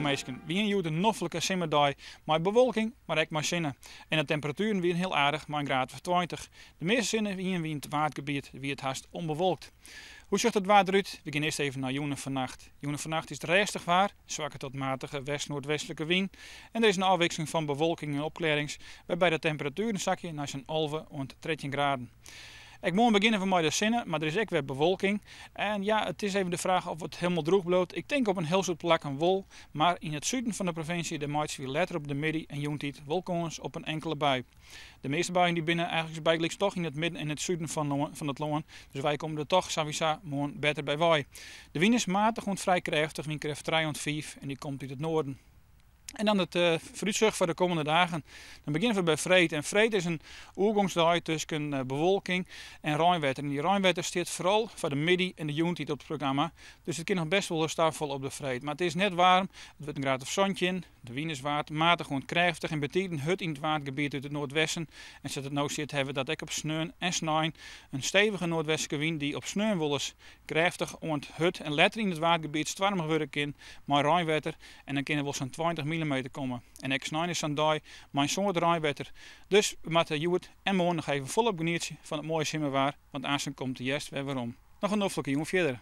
nieuwe mensen. Wie een de noffelijke simmerdag met bewolking, maar ook met zinnen. En de temperaturen weer heel aardig, maar een graad of 20. De meeste zinnen wie in het waardgebied wie het haast onbewolkt. Hoe ziet het water eruit? We gaan eerst even naar Joene vannacht. Joene vannacht is het restig waar, zwakke tot matige west-noordwestelijke wind. En er is een afwisseling van bewolking en opklarings, waarbij de temperatuur een zakje naar zijn 11 en 13 graden. Ik moet beginnen van de zinnen, maar er is ook weer bewolking. En ja, het is even de vraag of het helemaal droog bloot. Ik denk op een heel soort plak een wol, maar in het zuiden van de provincie de maait weer letter op de midden en joentijd wolkens op een enkele bui. De meeste buien die binnen eigenlijk bijgelijks toch in het midden en het zuiden van het land. Dus wij komen er toch sowieso beter bij wij. De wind is matig en vrij krachtig, wind krijgt 3 en 5 en die komt uit het noorden. En dan het vooruitzicht voor de komende dagen. Dan beginnen we bij Vreed. En Vreed is een oergangsdag tussen bewolking en regenwetter. En die regenwetter staat vooral voor de middag en de joentijd op het programma. Dus het kan nog best wel startvol op de Vreed. Maar het is net warm. Het wordt een graad of zonnetje in. De wind is matig en krachtig. En betekent het in het waardgebied uit het noordwesten. En zoals het nou zit hebben we dat ik op sneeuw en snijden een stevige noordwestelijke wind die op sneeuw wel eens krachtig en het en letter in het waardgebied stormig worden kan. Maar regenwetter. En dan kunnen we wel zo'n 20 mm komen. En ik snij is zo'n dag mijn soort regenwetter. Dus we moeten Joet en morgen nog even volop genieten van het mooie simmerwaar. Want aanstaan komt de juist weer waarom. Nog een noffelijke jongen verder.